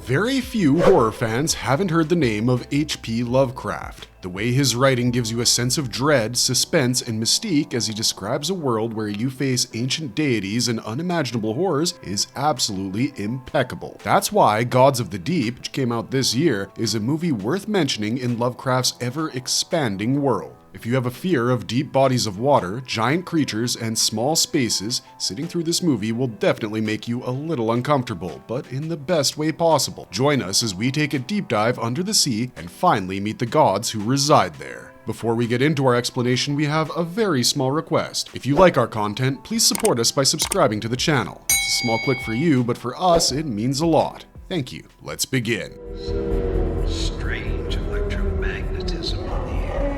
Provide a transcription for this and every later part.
Very few horror fans haven't heard the name of H.P. Lovecraft. The way his writing gives you a sense of dread, suspense, and mystique as he describes a world where you face ancient deities and unimaginable horrors is absolutely impeccable. That's why Gods of the Deep, which came out this year, is a movie worth mentioning in Lovecraft's ever-expanding world. If you have a fear of deep bodies of water, giant creatures, and small spaces, sitting through this movie will definitely make you a little uncomfortable, but in the best way possible. Join us as we take a deep dive under the sea and finally meet the gods who reside there. Before we get into our explanation, we have a very small request. If you like our content, please support us by subscribing to the channel. It's a small click for you, but for us, it means a lot. Thank you. Let's begin. Strange electromagnetism in the air.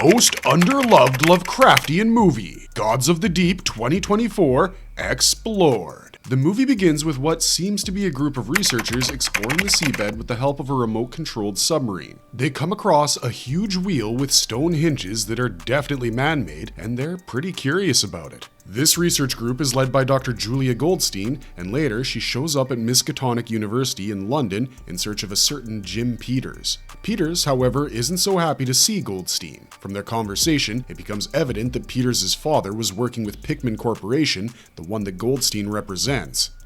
Most underloved Lovecraftian movie, Gods of the Deep 2024, Explored. The movie begins with what seems to be a group of researchers exploring the seabed with the help of a remote-controlled submarine. They come across a huge wheel with stone hinges that are definitely man-made, and they're pretty curious about it. This research group is led by Dr. Julia Goldstein, and later she shows up at Miskatonic University in London in search of a certain Jim Peters. Peters, however, isn't so happy to see Goldstein. From their conversation, it becomes evident that Peters' father was working with Pickman Corporation, the one that Goldstein represents.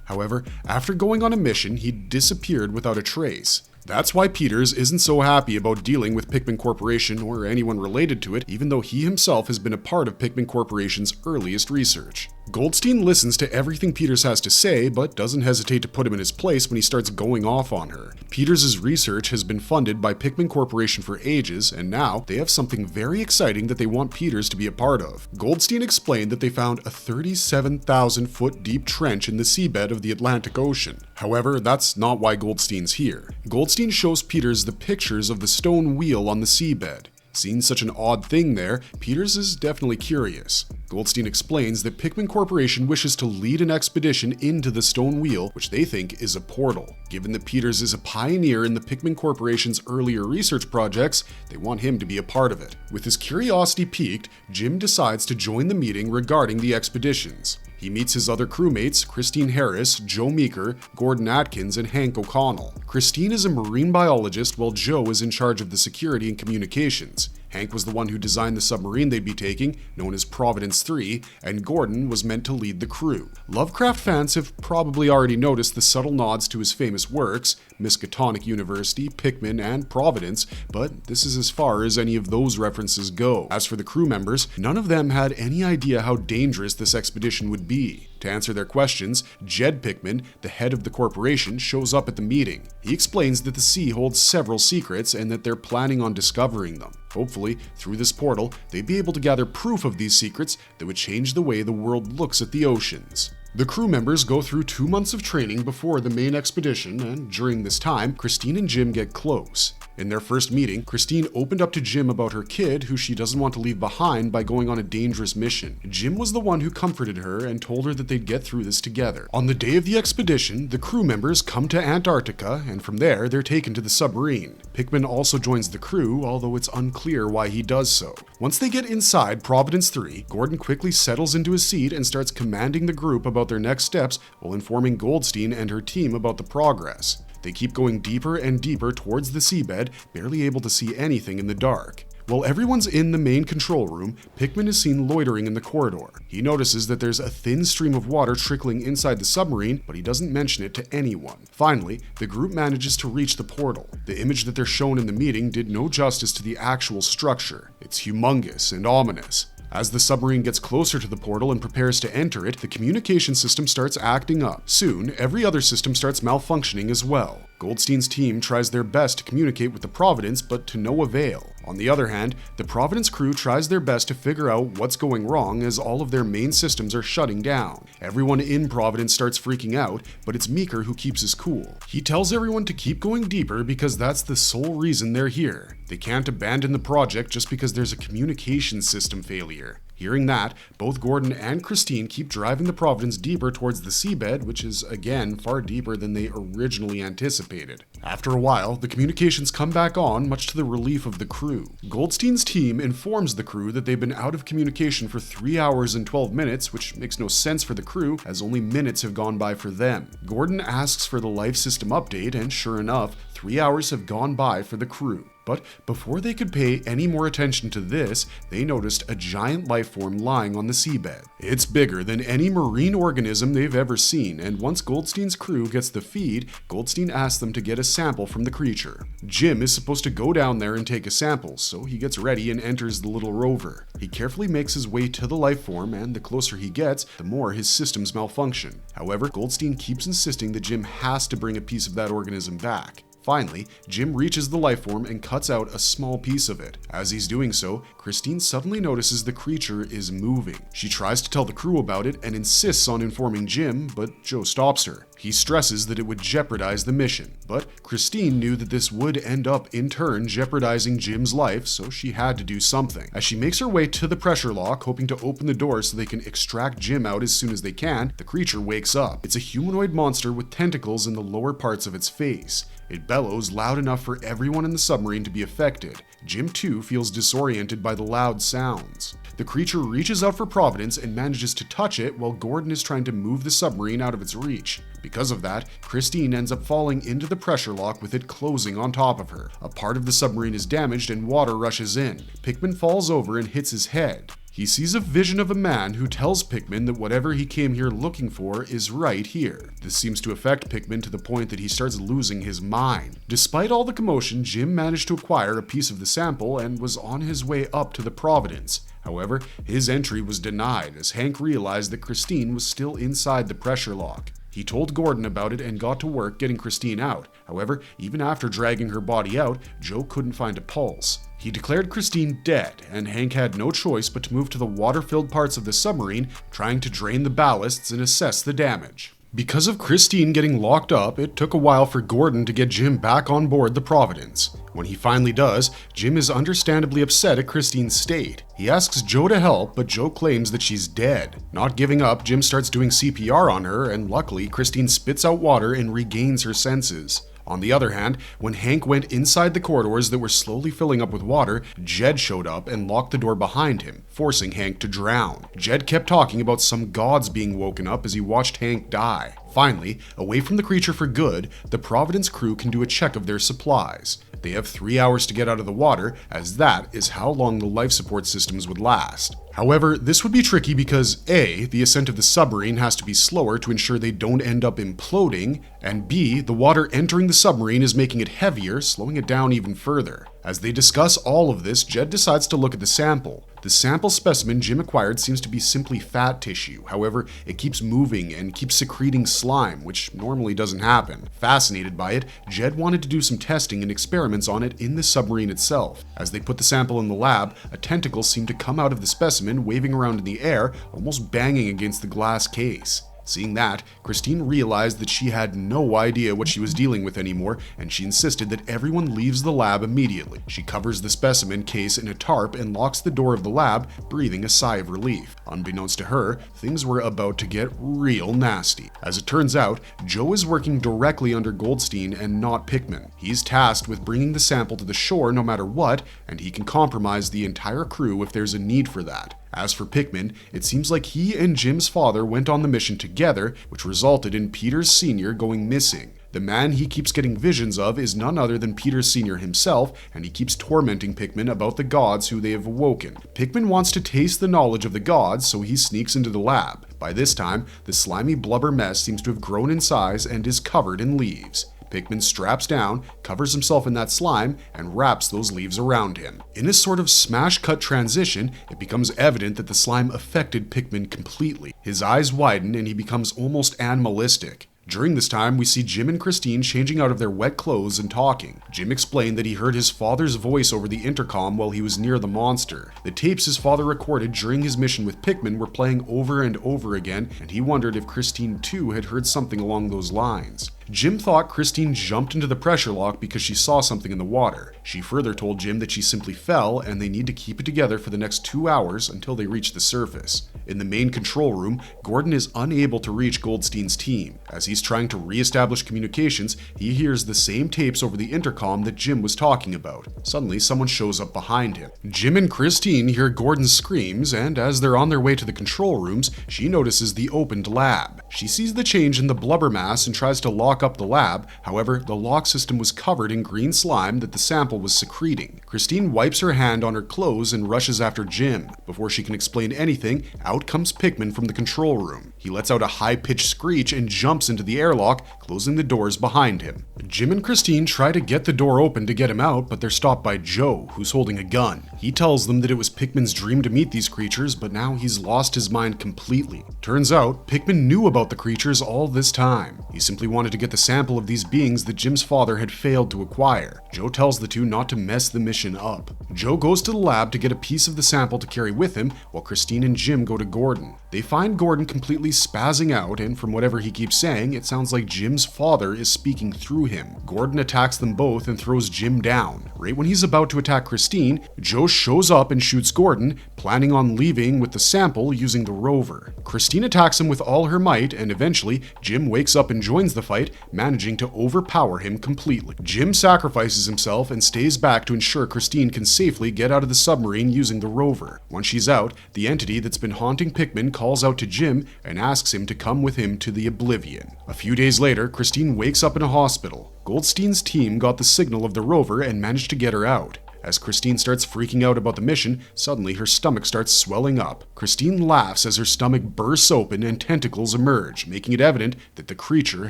However, after going on a mission, he disappeared without a trace. That's why Peters isn't so happy about dealing with Pickman Corporation or anyone related to it, even though he himself has been a part of Pickman Corporation's earliest research. Goldstein listens to everything Peters has to say, but doesn't hesitate to put him in his place when he starts going off on her. Peters' research has been funded by Pickman Corporation for ages, and now they have something very exciting that they want Peters to be a part of. Goldstein explained that they found a 37,000-foot deep trench in the seabed of the Atlantic Ocean. However, that's not why Goldstein's here. Goldstein shows Peters the pictures of the stone wheel on the seabed. Seeing such an odd thing there, Peters is definitely curious. Goldstein explains that Pickman Corporation wishes to lead an expedition into the stone wheel, which they think is a portal. Given that Peters is a pioneer in the Pickman Corporation's earlier research projects, they want him to be a part of it. With his curiosity piqued, Jim decides to join the meeting regarding the expeditions. He meets his other crewmates, Christine Harris, Joe Meeker, Gordon Atkins, and Hank O'Connell. Christine is a marine biologist while Joe is in charge of the security and communications. Hank was the one who designed the submarine they'd be taking, known as Providence 3, and Gordon was meant to lead the crew. Lovecraft fans have probably already noticed the subtle nods to his famous works, Miskatonic University, Pickman, and Providence, but this is as far as any of those references go. As for the crew members, none of them had any idea how dangerous this expedition would be. To answer their questions, Jed Pickman, the head of the corporation, shows up at the meeting. He explains that the sea holds several secrets and that they're planning on discovering them. Hopefully, through this portal, they'd be able to gather proof of these secrets that would change the way the world looks at the oceans. The crew members go through 2 months of training before the main expedition, and during this time, Christine and Jim get close. In their first meeting, Christine opened up to Jim about her kid who she doesn't want to leave behind by going on a dangerous mission. Jim was the one who comforted her and told her that they'd get through this together. On the day of the expedition, the crew members come to Antarctica, and from there, they're taken to the submarine. Pickman also joins the crew, although it's unclear why he does so. Once they get inside Providence 3, Gordon quickly settles into his seat and starts commanding the group about their next steps while informing Goldstein and her team about the progress. They keep going deeper and deeper towards the seabed, barely able to see anything in the dark. While everyone's in the main control room, Pickman is seen loitering in the corridor. He notices that there's a thin stream of water trickling inside the submarine, but he doesn't mention it to anyone. Finally, the group manages to reach the portal. The image that they're shown in the meeting did no justice to the actual structure. It's humongous and ominous. As the submarine gets closer to the portal and prepares to enter it, the communication system starts acting up. Soon, every other system starts malfunctioning as well. Goldstein's team tries their best to communicate with the Providence, but to no avail. On the other hand, the Providence crew tries their best to figure out what's going wrong as all of their main systems are shutting down. Everyone in Providence starts freaking out, but it's Meeker who keeps his cool. He tells everyone to keep going deeper because that's the sole reason they're here. They can't abandon the project just because there's a communication system failure. Hearing that, both Gordon and Christine keep driving the Providence deeper towards the seabed, which is again far deeper than they originally anticipated. After a while, the communications come back on, much to the relief of the crew. Goldstein's team informs the crew that they've been out of communication for 3 hours and 12 minutes, which makes no sense for the crew, as only minutes have gone by for them. Gordon asks for the life system update, and sure enough, 3 hours have gone by for the crew. But before they could pay any more attention to this, they noticed a giant life form lying on the seabed. It's bigger than any marine organism they've ever seen, and once Goldstein's crew gets the feed, Goldstein asks them to get a sample from the creature. Jim is supposed to go down there and take a sample, so he gets ready and enters the little rover. He carefully makes his way to the life form, and the closer he gets, the more his systems malfunction. However, Goldstein keeps insisting that Jim has to bring a piece of that organism back. Finally, Jim reaches the lifeform and cuts out a small piece of it. As he's doing so, Christine suddenly notices the creature is moving. She tries to tell the crew about it and insists on informing Jim, but Joe stops her. He stresses that it would jeopardize the mission, but Christine knew that this would end up in turn jeopardizing Jim's life, so she had to do something. As she makes her way to the pressure lock, hoping to open the door so they can extract Jim out as soon as they can, the creature wakes up. It's a humanoid monster with tentacles in the lower parts of its face. It bellows loud enough for everyone in the submarine to be affected. Jim too feels disoriented by the loud sounds. The creature reaches out for Providence and manages to touch it while Gordon is trying to move the submarine out of its reach. Because of that, Christine ends up falling into the pressure lock with it closing on top of her. A part of the submarine is damaged and water rushes in. Pickman falls over and hits his head. He sees a vision of a man who tells Pickman that whatever he came here looking for is right here. This seems to affect Pickman to the point that he starts losing his mind. Despite all the commotion, Jim managed to acquire a piece of the sample and was on his way up to the Providence. However, his entry was denied as Hank realized that Christine was still inside the pressure lock. He told Gordon about it and got to work getting Christine out. However, even after dragging her body out, Joe couldn't find a pulse. He declared Christine dead, and Hank had no choice but to move to the water-filled parts of the submarine, trying to drain the ballasts and assess the damage. Because of Christine getting locked up, it took a while for Gordon to get Jim back on board the Providence. When he finally does, Jim is understandably upset at Christine's state. He asks Joe to help, but Joe claims that she's dead. Not giving up, Jim starts doing CPR on her, and luckily, Christine spits out water and regains her senses. On the other hand, when Hank went inside the corridors that were slowly filling up with water, Jed showed up and locked the door behind him, forcing Hank to drown. Jed kept talking about some gods being woken up as he watched Hank die. Finally, away from the creature for good, the Providence crew can do a check of their supplies. They have 3 hours to get out of the water, as that is how long the life support systems would last. However, this would be tricky because A, the ascent of the submarine has to be slower to ensure they don't end up imploding, and B, the water entering the submarine is making it heavier, slowing it down even further. As they discuss all of this, Jed decides to look at the sample. The sample specimen Jim acquired seems to be simply fat tissue. However, it keeps moving and keeps secreting slime, which normally doesn't happen. Fascinated by it, Jed wanted to do some testing and experiments on it in the submarine itself. As they put the sample in the lab, a tentacle seemed to come out of the specimen, waving around in the air, almost banging against the glass case. Seeing that, Christine realized that she had no idea what she was dealing with anymore, and she insisted that everyone leaves the lab immediately. She covers the specimen case in a tarp and locks the door of the lab, breathing a sigh of relief. Unbeknownst to her, things were about to get real nasty. As it turns out, Joe is working directly under Goldstein and not Pickman. He's tasked with bringing the sample to the shore no matter what, and he can compromise the entire crew if there's a need for that. As for Pickman, it seems like he and Jim's father went on the mission together, which resulted in Peters Sr. going missing. The man he keeps getting visions of is none other than Peters Sr. himself, and he keeps tormenting Pickman about the gods who they have awoken. Pickman wants to taste the knowledge of the gods, so he sneaks into the lab. By this time, the slimy blubber mess seems to have grown in size and is covered in leaves. Pickman straps down, covers himself in that slime, and wraps those leaves around him. In a sort of smash-cut transition, it becomes evident that the slime affected Pickman completely. His eyes widen and he becomes almost animalistic. During this time, we see Jim and Christine changing out of their wet clothes and talking. Jim explained that he heard his father's voice over the intercom while he was near the monster. The tapes his father recorded during his mission with Pickman were playing over and over again, and he wondered if Christine too had heard something along those lines. Jim thought Christine jumped into the pressure lock because she saw something in the water. She further told Jim that she simply fell and they need to keep it together for the next 2 hours until they reach the surface. In the main control room, Gordon is unable to reach Goldstein's team. As he's trying to re-establish communications, he hears the same tapes over the intercom that Jim was talking about. Suddenly, someone shows up behind him. Jim and Christine hear Gordon's screams, and as they're on their way to the control rooms, she notices the opened lab. She sees the change in the blubber mass and tries to lock up the lab. However, the lock system was covered in green slime that the sample was secreting. Christine wipes her hand on her clothes and rushes after Jim. Before she can explain anything, out comes Pickman from the control room. He lets out a high-pitched screech and jumps into the airlock, closing the doors behind him. Jim and Christine try to get the door open to get him out, but they're stopped by Joe, who's holding a gun. He tells them that it was Pickman's dream to meet these creatures, but now he's lost his mind completely. Turns out, Pickman knew about the creatures all this time. He simply wanted to get the sample of these beings that Jim's father had failed to acquire. Joe tells the two not to mess the mission up. Joe goes to the lab to get a piece of the sample to carry with him, while Christine and Jim go to Gordon. They find Gordon completely spazzing out, and from whatever he keeps saying, it sounds like Jim's father is speaking through him. Gordon attacks them both and throws Jim down. Right when he's about to attack Christine, Joe shows up and shoots Gordon, planning on leaving with the sample using the rover. Christine attacks him with all her might, and eventually, Jim wakes up and joins the fight, managing to overpower him completely. Jim sacrifices himself and stays back to ensure Christine can safely get out of the submarine using the rover. Once she's out, the entity that's been haunting Pickman calls out to Jim and asks him to come with him to the Oblivion. A few days later, Christine wakes up in a hospital. Goldstein's team got the signal of the rover and managed to get her out. As Christine starts freaking out about the mission, suddenly her stomach starts swelling up. Christine laughs as her stomach bursts open and tentacles emerge, making it evident that the creature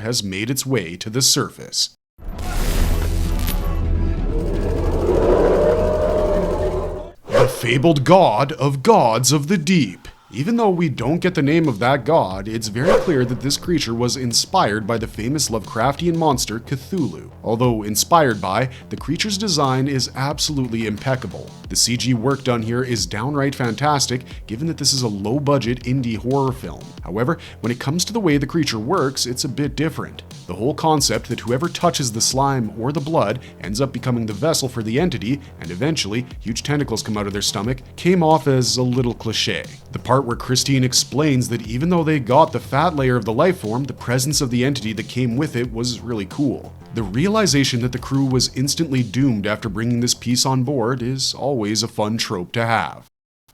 has made its way to the surface. The fabled god of gods of the deep. Even though we don't get the name of that god, it's very clear that this creature was inspired by the famous Lovecraftian monster Cthulhu. Although inspired by, the creature's design is absolutely impeccable. The CG work done here is downright fantastic, given that this is a low-budget indie horror film. However, when it comes to the way the creature works, it's a bit different. The whole concept that whoever touches the slime or the blood ends up becoming the vessel for the entity, and eventually huge tentacles come out of their stomach, came off as a little cliche. The part where Christine explains that even though they got the fat layer of the life form, the presence of the entity that came with it was really cool. The realization that the crew was instantly doomed after bringing this piece on board is always a fun trope to have.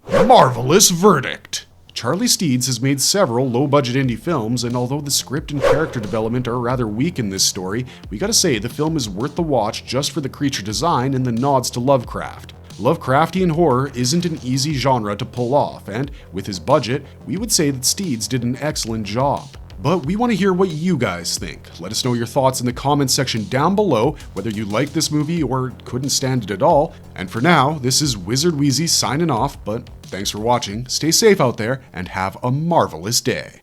Marvelous verdict! Charlie Steeds has made several low-budget indie films, and although the script and character development are rather weak in this story, we gotta say the film is worth the watch just for the creature design and the nods to Lovecraft. Lovecraftian horror isn't an easy genre to pull off, and with his budget, we would say that Steeds did an excellent job. But we want to hear what you guys think. Let us know your thoughts in the comments section down below, whether you liked this movie or couldn't stand it at all. And for now, this is Wizard Wheezy signing off, but thanks for watching, stay safe out there, and have a marvelous day.